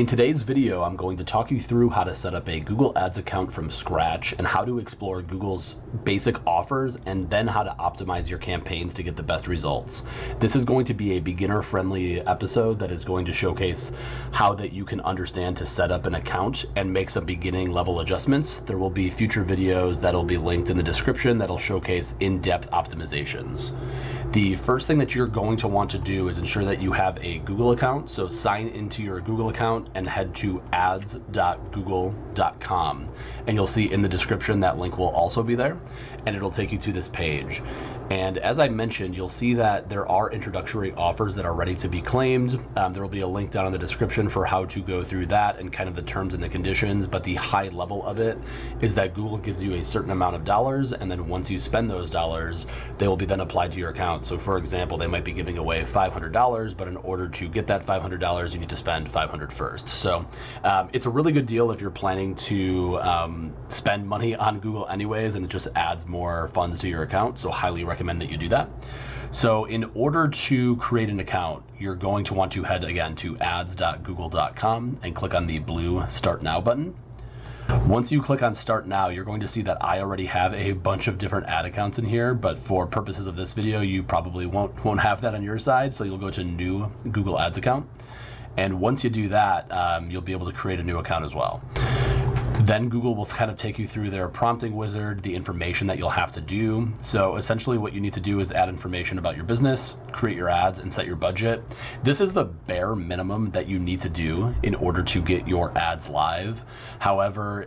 In today's video, I'm going to talk you through how to set up a Google Ads account from scratch and how to explore Google's basic offers and then how to optimize your campaigns to get the best results. This is going to be a beginner-friendly episode that is going to showcase how that you can understand to set up an account and make some beginning level adjustments. There will be future videos that'll be linked in the description that'll showcase in-depth optimizations. The first thing that you're going to want to do is ensure that you have a Google account. So sign into your Google account and head to ads.google.com. And you'll see in the description that link will also be there, and it'll take you to this page. And as I mentioned, you'll see that there are introductory offers that are ready to be claimed. There will be a link down in the description for how to go through that and kind of the terms and the conditions, but the high level of it is that Google gives you a certain amount of dollars, and then once you spend those dollars, they will be then applied to your account. So for example, they might be giving away $500, but in order to get that $500, you need to spend $500 first. So it's a really good deal if you're planning to spend money on Google anyways, and it just adds more funds to your account. So highly recommend that you do that. So in order to create an account, you're going to want to head again to ads.google.com and click on the blue Start Now button. Once you click on Start Now, you're going to see that I already have a bunch of different ad accounts in here, but for purposes of this video, you probably won't have that on your side. So you'll go to New Google Ads Account. And once you do that, you'll be able to create a new account as well. Then Google will kind of take you through their prompting wizard, the information that you'll have to do. So essentially what you need to do is add information about your business, create your ads, and set your budget. This is the bare minimum that you need to do in order to get your ads live. However,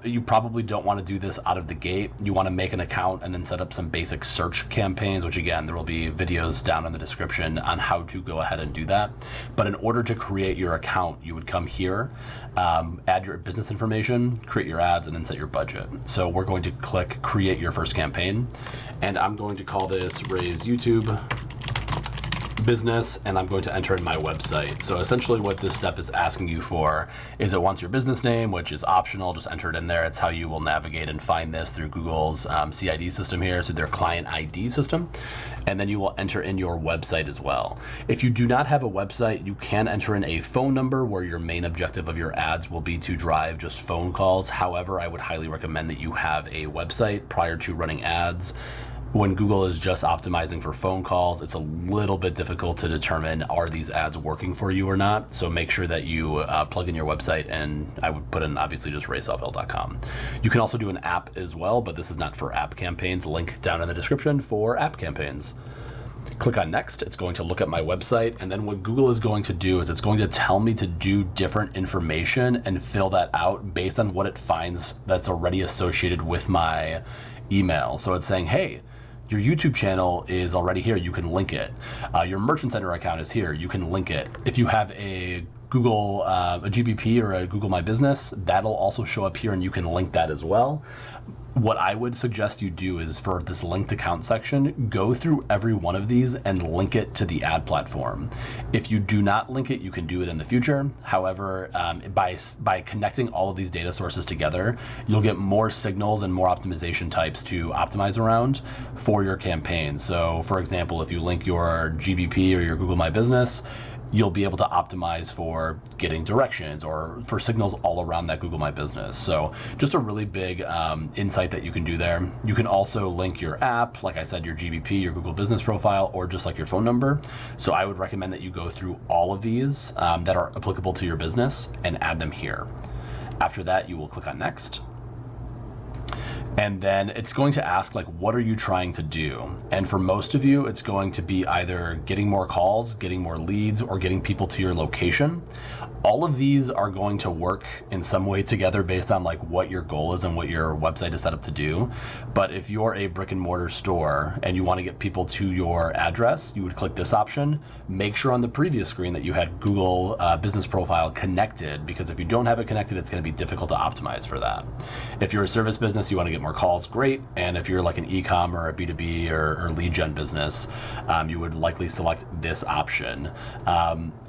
you probably don't want to do this out of the gate. You want to make an account and then set up some basic search campaigns, which again, there will be videos down in the description on how to go ahead and do that. But in order to create your account, you would come here, add your business information, create your ads, and then set your budget. So we're going to click create your first campaign, and I'm going to call this Raise YouTube Business, and I'm going to enter in my website. So essentially what this step is asking you for is it wants your business name, which is optional, just enter it in there. It's how you will navigate and find this through Google's CID system here, so their client ID system. And then you will enter in your website as well. If you do not have a website, you can enter in a phone number where your main objective of your ads will be to drive just phone calls. However, I would highly recommend that you have a website prior to running ads. When Google is just optimizing for phone calls, it's a little bit difficult to determine are these ads working for you or not. So make sure that you plug in your website, and I would put in obviously just rayselfl.com. You can also do an app as well, but this is not for app campaigns. Link down in the description for app campaigns. Click on next. It's going to look at my website, and then what Google is going to do is it's going to tell me to do different information and fill that out based on what it finds that's already associated with my email. So it's saying, hey, your YouTube channel is already here, you can link it. Your Merchant Center account is here, you can link it. If you have a Google, a GBP or a Google My Business, that'll also show up here and you can link that as well. What I would suggest you do is for this linked account section, go through every one of these and link it to the ad platform. If you do not link it, you can do it in the future. However, by connecting all of these data sources together, you'll get more signals and more optimization types to optimize around for your campaign. So for example, if you link your GBP or your Google My Business, you'll be able to optimize for getting directions or for signals all around that Google My Business. So just a really big insight that you can do there. You can also link your app, like I said, your GBP, your Google Business profile, or just like your phone number. So I would recommend that you go through all of these that are applicable to your business and add them here. After that, you will click on next. And then it's going to ask, like, what are you trying to do? And for most of you, it's going to be either getting more calls, getting more leads, or getting people to your location. All of these are going to work in some way together based on like what your goal is and what your website is set up to do. But if you're a brick and mortar store and you want to get people to your address, you would click this option. Make sure on the previous screen that you had Google Business Profile connected, because if you don't have it connected, it's going to be difficult to optimize for that. If you're a service business, you want to get more calls, great. And if you're like an e-com or a B2B or lead gen business, you would likely select this option.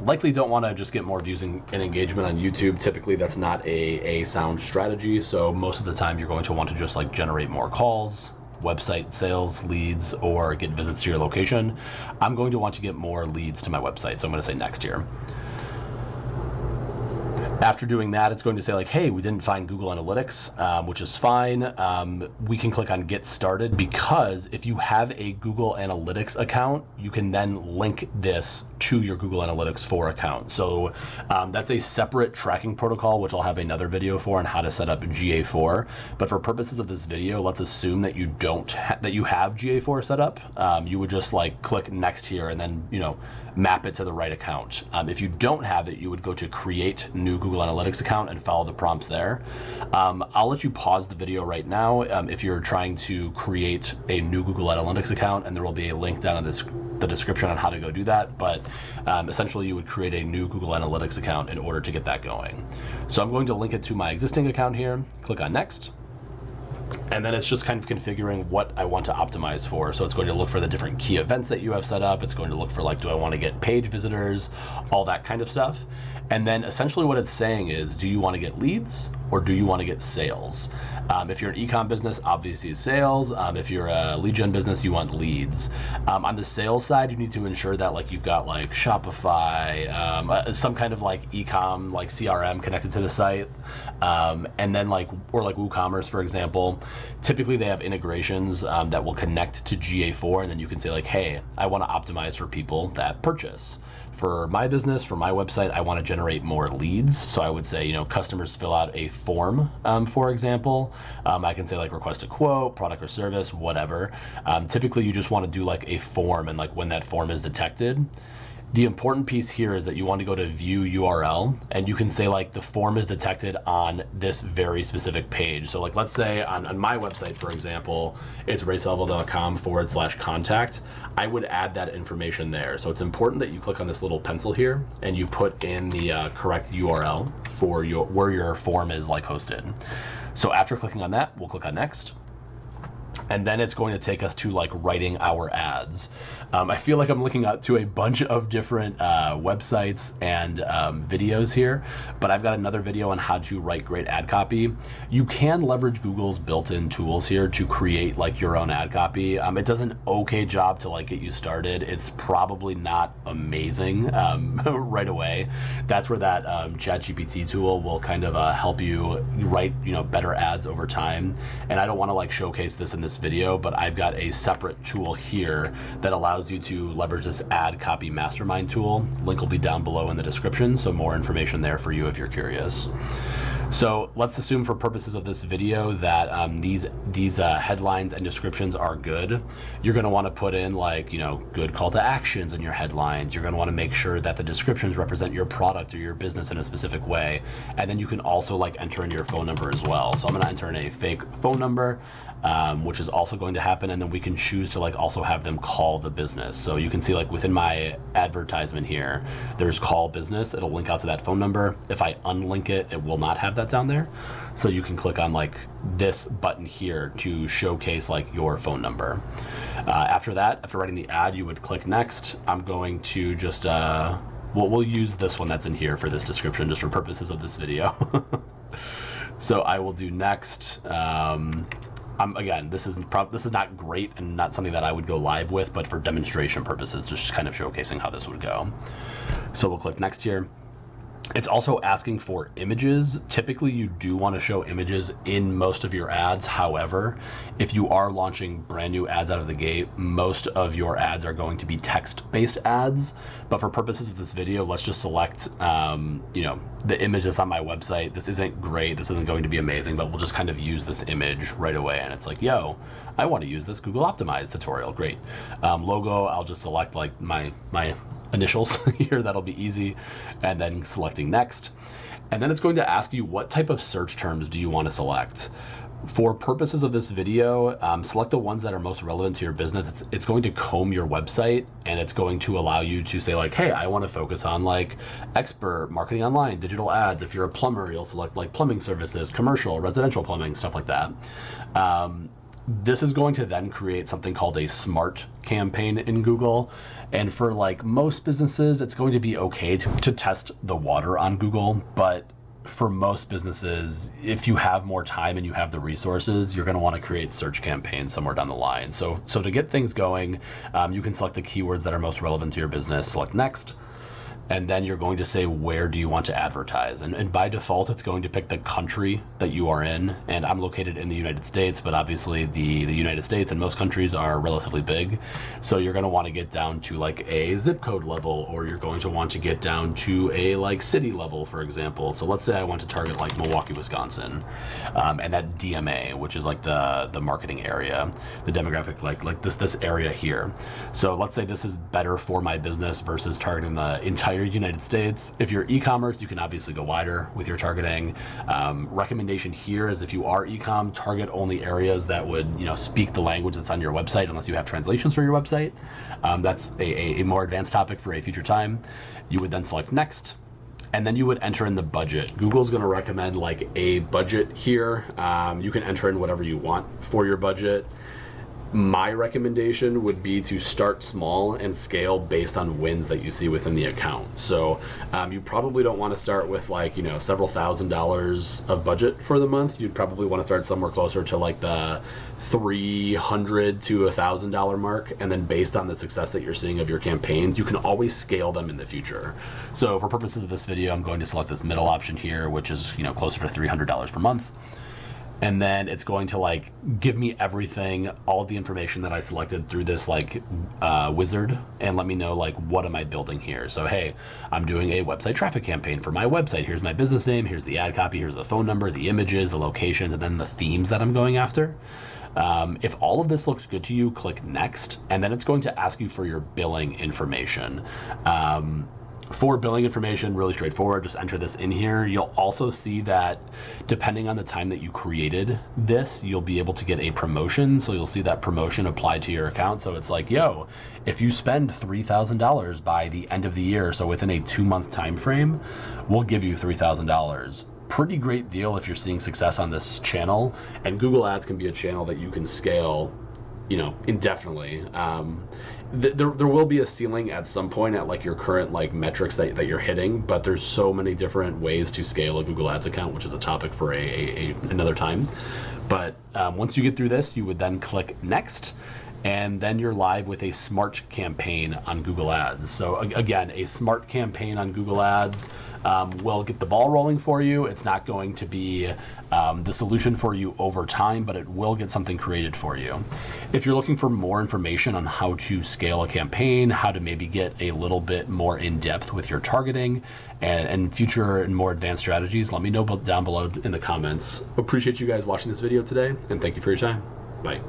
Likely don't want to just get more views and engagement on YouTube. Typically that's not a sound strategy. So most of the time you're going to want to just like generate more calls, website sales leads, or get visits to your location. I'm going to want to get more leads to my website. So I'm going to say next here. After doing that, it's going to say like, hey, we didn't find Google Analytics, which is fine. We can click on Get Started, because if you have a Google Analytics account, you can then link this to your Google Analytics 4 account. So that's a separate tracking protocol, which I'll have another video for on how to set up GA4. But for purposes of this video, let's assume that you that you have GA4 set up. You would just like click Next here and then, map it to the right account. If you don't have it, you would go to Create New Google Analytics Account and follow the prompts there. I'll let you pause the video right now if you're trying to create a new Google Analytics account, and there will be a link down in the description on how to go do that. But essentially, you would create a new Google Analytics account in order to get that going. So I'm going to link it to my existing account here. Click on Next. And then it's just kind of configuring what I want to optimize for. So it's going to look for the different key events that you have set up. It's going to look for like, do I want to get page visitors, all that kind of stuff. And then essentially what it's saying is, do you want to get leads or do you want to get sales? If you're an e-com business, obviously sales. If you're a lead gen business, you want leads. On the sales side, you need to ensure that like you've got like Shopify, some kind of like e-com like CRM connected to the site, and then like WooCommerce, for example. Typically they have integrations that will connect to GA4, and then you can say like, hey, I want to optimize for people that purchase. For my business, for my website, I want to generate more leads. So I would say, customers fill out a form, for example. I can say like request a quote, product or service, whatever. Typically you just want to do like a form, and like when that form is detected, the important piece here is that you want to go to view URL, and you can say like the form is detected on this very specific page. So like, let's say on my website, for example, it's rayselville.com/contact. I would add that information there. So it's important that you click on this little pencil here and you put in the correct URL for where your form is like hosted. So after clicking on that, we'll click on Next. And then it's going to take us to like writing our ads. I feel like I'm looking up to a bunch of different websites and videos here, but I've got another video on how to write great ad copy. You can leverage Google's built-in tools here to create like your own ad copy. It does an okay job to like get you started. It's probably not amazing right away. That's where that ChatGPT tool will kind of help you write better ads over time. And I don't want to like showcase this in this video, but I've got a separate tool here that allows you to leverage this ad copy mastermind tool. Link will be down below in the description, so more information there for you if you're curious. So let's assume for purposes of this video that these headlines and descriptions are good. You're going to want to put in like, good call to actions in your headlines. You're going to want to make sure that the descriptions represent your product or your business in a specific way. And then you can also like enter in your phone number as well. So I'm going to enter in a fake phone number, which is also going to happen. And then we can choose to like also have them call the business. So you can see like within my advertisement here, there's call business. It'll link out to that phone number. If I unlink it, it will not have that down there. So you can click on like this button here to showcase like your phone number. After that, after writing the ad, you would click Next. I'm going to just, we'll use this one that's in here for this description just for purposes of this video. So I will do Next. Again, this is not great and not something that I would go live with, but for demonstration purposes, just kind of showcasing how this would go. So we'll click Next here. It's also asking for images. Typically, you do want to show images in most of your ads. However, if you are launching brand new ads out of the gate, most of your ads are going to be text-based ads. But for purposes of this video, let's just select, the image that's on my website. This isn't great. This isn't going to be amazing, but we'll just kind of use this image right away. And it's like, yo, I want to use this Google Optimize tutorial. Great. Logo, I'll just select like my initials here. That'll be easy. And then selecting Next. And then it's going to ask you what type of search terms do you want to select. For purposes of this video, select the ones that are most relevant to your business. It's going to comb your website, and it's going to allow you to say like, hey, I want to focus on like expert, marketing online, digital ads. If you're a plumber, you'll select like plumbing services, commercial, residential plumbing, stuff like that. This is going to then create something called a smart campaign in Google. And for like most businesses, it's going to be okay to test the water on Google. But for most businesses, if you have more time and you have the resources, you're going to want to create search campaigns somewhere down the line. So to get things going, you can select the keywords that are most relevant to your business, select Next. and then you're going to say, where do you want to advertise? And by default, it's going to pick the country that you are in. And I'm located in the United States, but obviously the United States and most countries are relatively big. So you're going to want to get down to like a zip code level, or you're going to want to get down to a like city level, for example. So let's say I want to target like Milwaukee, Wisconsin, and that DMA, which is like the marketing area, the demographic, like this area here. So let's say this is better for my business versus targeting the entire United States. If you're e-commerce, you can obviously go wider with your targeting. Recommendation here is if you are e-com, target only areas that would speak the language that's on your website, unless you have translations for your website. That's a more advanced topic for a future time. You would then select next, and then you would enter in the budget. Google's going to recommend like a budget here. You can enter in whatever you want for your budget. My recommendation would be to start small and scale based on wins that you see within the account. So you probably don't want to start with like, several $1,000s of budget for the month. You'd probably want to start somewhere closer to like the $300 to $1,000 mark. And then based on the success that you're seeing of your campaigns, you can always scale them in the future. So for purposes of this video, I'm going to select this middle option here, which is, closer to $300 per month. And then it's going to like give me everything, all of the information that I selected through this like wizard, and let me know like what am I building here. So hey, I'm doing a website traffic campaign for my website. Here's my business name, here's the ad copy, here's the phone number, the images, the locations, and then the themes that I'm going after. If all of this looks good to you, click next, and then it's going to ask you for your billing information. For billing information, really straightforward, just enter this in here. You'll also see that depending on the time that you created this, you'll be able to get a promotion. So you'll see that promotion applied to your account. So it's like, yo, if you spend $3,000 by the end of the year, so within a 2-month time frame, we'll give you $3,000. Pretty great deal if you're seeing success on this channel. And Google Ads can be a channel that you can scale indefinitely. There will be a ceiling at some point at like your current like metrics that you're hitting, but there's so many different ways to scale a Google Ads account, which is a topic for another time. But once you get through this, you would then click next, and then you're live with a smart campaign on Google Ads. So again, a smart campaign on Google Ads will get the ball rolling for you. It's not going to be the solution for you over time, but it will get something created for you. If you're looking for more information on how to scale a campaign, how to maybe get a little bit more in depth with your targeting and future and more advanced strategies, let me know down below in the comments. Appreciate you guys watching this video today, and thank you for your time. Bye.